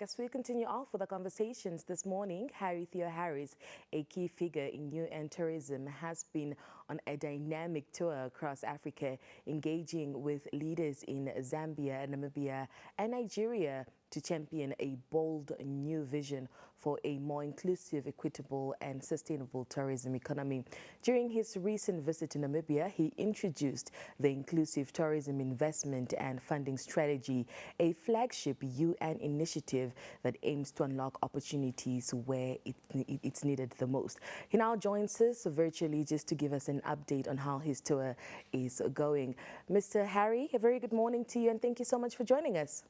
As we continue off with the conversations this morning, Theoharis, a key figure in UN tourism, has been on a dynamic tour across Africa, engaging with leaders in Zambia, Namibia, and Nigeria to champion a bold new vision for a more inclusive, equitable, and sustainable tourism economy. During his recent visit to Namibia, he introduced the Inclusive Tourism Investment and Funding Strategy, a flagship UN initiative that aims to unlock opportunities where it's needed the most. He now joins us virtually just to give us an update on how his tour is going. Mr. Harry, a very good morning to you, and thank you so much for joining us.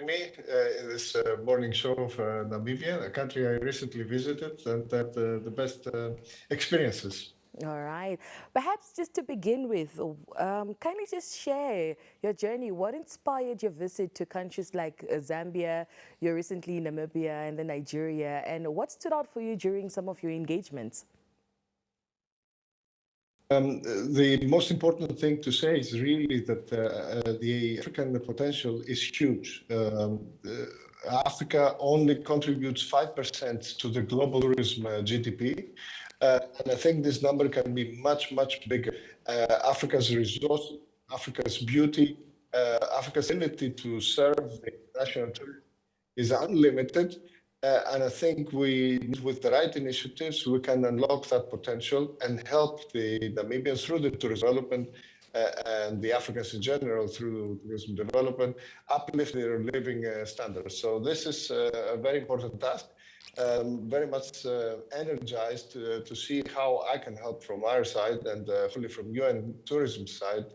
Me in this morning show of Namibia, a country I recently visited, and had the best experiences. All right. Perhaps just to begin with, kindly just share your journey. What inspired your visit to countries like Zambia, you're recently in Namibia, and then Nigeria, and what stood out for you during some of your engagements? The most important thing to say is really that the African potential is huge. Africa only contributes 5% to the global tourism GDP. And I think this number can be much, much bigger. Africa's resources, Africa's beauty, Africa's ability to serve the national tourism is unlimited. And I think with the right initiatives, we can unlock that potential and help the Namibians through the tourism development and the Africans in general through tourism development, uplift their living standards. So this is a very important task. Very much energized to see how I can help from our side and fully from UN tourism side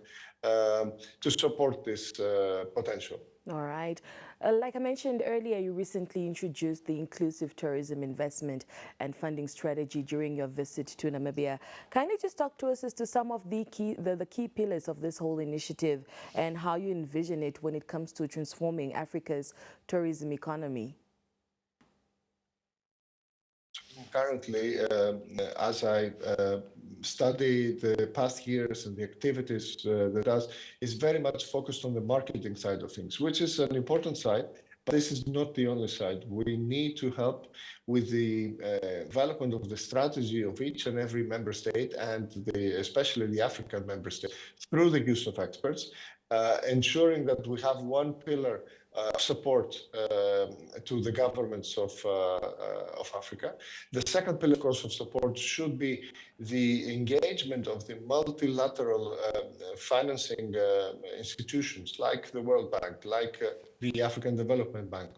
to support this potential. All right. Like I mentioned earlier, you recently introduced the Inclusive Tourism Investment and Funding Strategy during your visit to Namibia. Kindly just talk to us as to some of the key pillars of this whole initiative and how you envision it when it comes to transforming Africa's tourism economy. Currently, as I study the past years and the activities that does, is very much focused on the marketing side of things, which is an important side, but this is not the only side. We need to help with the development of the strategy of each and every member state, and especially the African member state, through the use of experts, ensuring that we have one pillar support to the governments of Africa. The second pillar, of course, of support should be the engagement of the multilateral financing institutions like the World Bank, like the African Development Bank,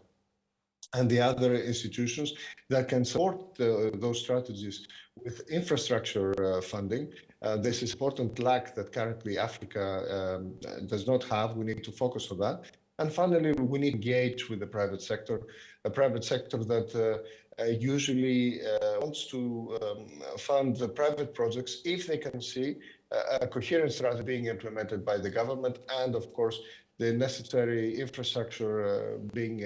and the other institutions that can support those strategies with infrastructure funding. This is an important lack that currently Africa does not have. We need to focus on that. And finally, we need to engage with the private sector, a private sector that usually wants to fund the private projects if they can see a coherent strategy being implemented by the government, and of course, the necessary infrastructure being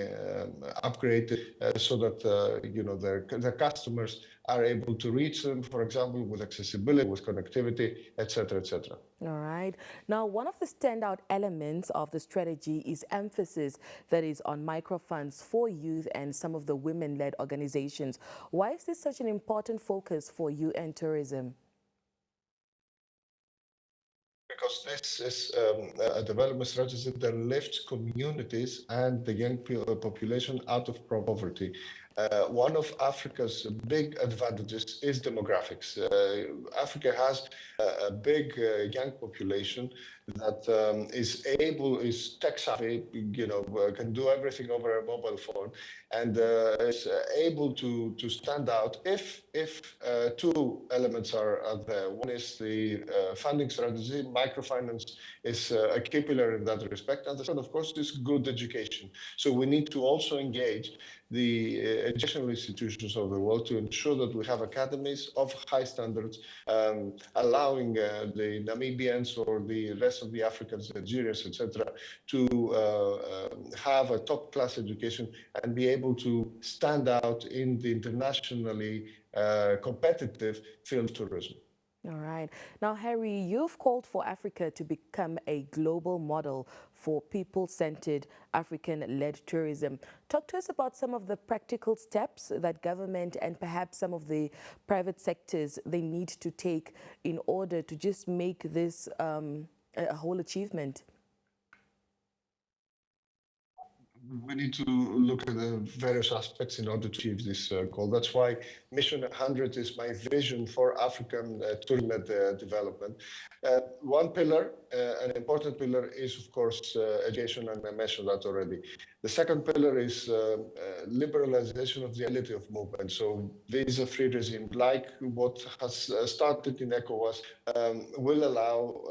upgraded so that the customers are able to reach them, for example, with accessibility, with connectivity, etc., etc. All right. Now, one of the standout elements of the strategy is emphasis that is on microfunds for youth and some of the women-led organizations. Why is this such an important focus for UN tourism? Because this is a development strategy that lifts communities and the young population out of poverty. One of Africa's big advantages is demographics. Africa has a big young population that is tech savvy, can do everything over a mobile phone, and is able to stand out if two elements are there. One is the funding strategy. Microfinance is a key pillar in that respect, and the second, of course, is good education. So we need to also engage the educational institutions of the world to ensure that we have academies of high standards, allowing the Namibians or the rest of the Africans, Nigerians, etc., to have a top-class education and be able to stand out in the internationally competitive field of tourism. All right. Now, Harry, you've called for Africa to become a global model for people-centered, African-led tourism. Talk to us about some of the practical steps that government and perhaps some of the private sectors they need to take in order to just make this a whole achievement. We need to look at the various aspects in order to achieve this goal. That's why Mission 100 is my vision for African tourism development. One pillar, an important pillar, is of course education, and I mentioned that already. The second pillar is liberalization of the ability of movement. So visa-free regime, like what has started in ECOWAS, will allow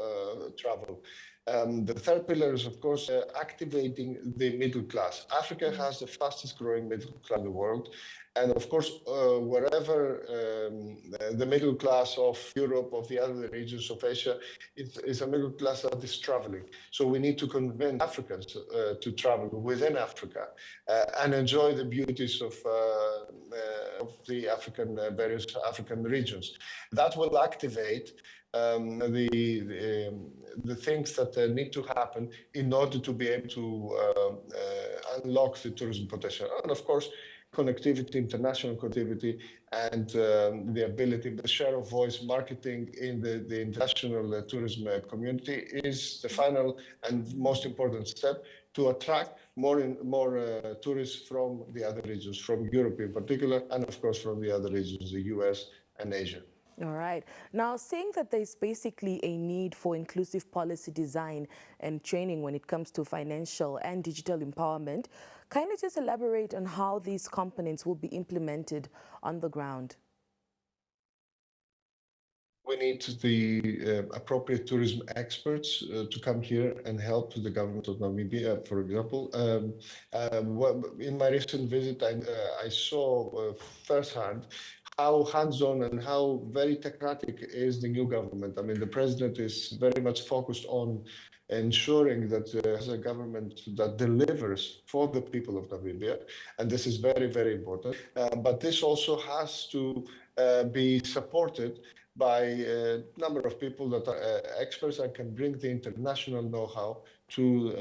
travel. The third pillar is, of course, activating the middle class. Africa has the fastest growing middle class in the world. And of course, wherever the middle class of Europe, of the other regions of Asia, is a middle class that is traveling. So we need to convince Africans to travel within Africa and enjoy the beauties of the African, various African regions. That will activate the things that need to happen in order to be able to unlock the tourism potential. And of course, connectivity, international connectivity, and the ability, the share of voice marketing in the international tourism community is the final and most important step to attract more tourists from the other regions, from Europe in particular, and of course from the other regions, the US and Asia. All right. Now, saying that there's basically a need for inclusive policy design and training when it comes to financial and digital empowerment, kindly just elaborate on how these components will be implemented on the ground. We need the appropriate tourism experts to come here and help the government of Namibia, for example. In my recent visit, I saw firsthand how hands-on and how very technocratic is the new government. I mean, the president is very much focused on ensuring that as a government that delivers for the people of Namibia, and this is very, very important. But this also has to be supported by a number of people that are experts and can bring the international know-how to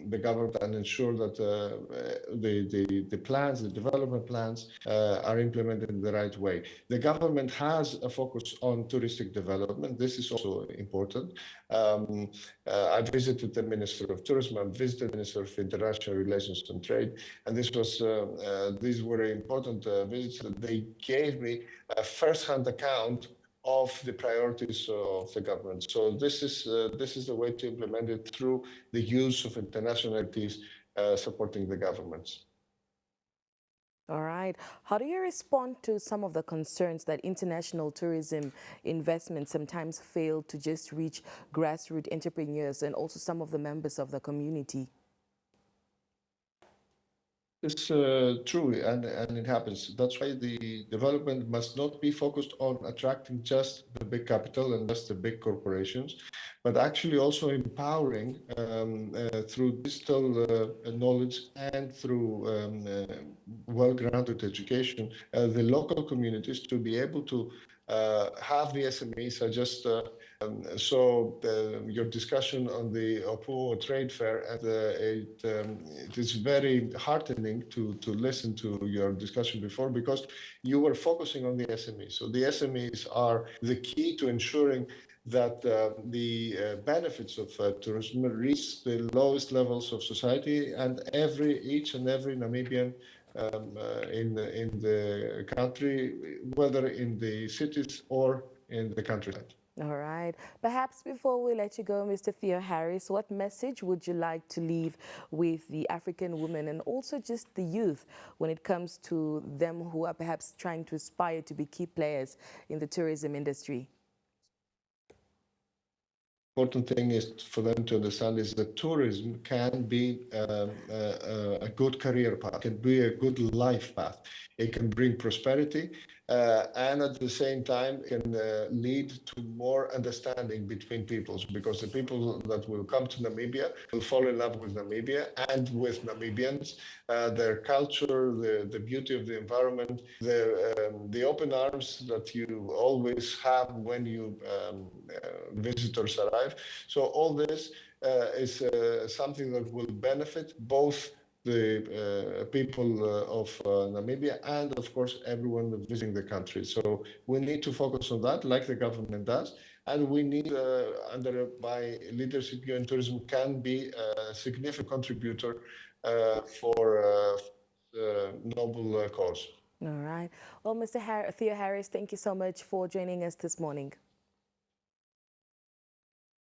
the government and ensure that the plans, the development plans are implemented in the right way. The government has a focus on touristic development. This is also important. I visited the Minister of Tourism, I visited the Minister of International Relations and Trade, and these were important visits. They gave me a first-hand account of the priorities of the government. So this is the way to implement it through the use of international entities supporting the governments. All right. How do you respond to some of the concerns that international tourism investments sometimes fail to just reach grassroots entrepreneurs and also some of the members of the community? It's true, and it happens. That's why the development must not be focused on attracting just the big capital and just the big corporations, but actually also empowering through digital knowledge and through well-grounded education the local communities to be able to have the SMEs. Your discussion on the OPO trade fair, and it is very heartening to listen to your discussion before, because you were focusing on the SMEs. So the SMEs are the key to ensuring that the benefits of tourism reach the lowest levels of society, and each and every Namibian in the country, whether in the cities or in the countryside. All right. Perhaps before we let you go, Mr. Theoharis, what message would you like to leave with the African women and also just the youth when it comes to them who are perhaps trying to aspire to be key players in the tourism industry? important thing is for them to understand is that tourism can be a good career path, can be a good life path. It can bring prosperity, and at the same time can lead to more understanding between peoples, because the people that will come to Namibia will fall in love with Namibia and with Namibians, their culture, the beauty of the environment, the open arms that you always have when you visitors arrive. So all this is something that will benefit both the people of Namibia and, of course, everyone visiting the country. So we need to focus on that, like the government does, and we need, under my leadership, UN Tourism can be a significant contributor for noble cause. All right. Well, Mr. Theoharis, thank you so much for joining us this morning.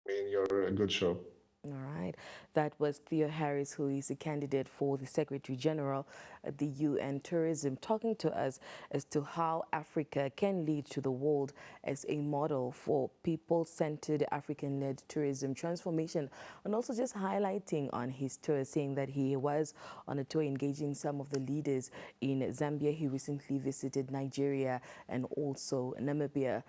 In your good show. All right. That was Theoharis, who is a candidate for the Secretary General at the UN Tourism, talking to us as to how Africa can lead to the world as a model for people-centered African-led tourism transformation, and also just highlighting on his tour, saying that he was on a tour engaging some of the leaders in Zambia. He recently visited Nigeria and also Namibia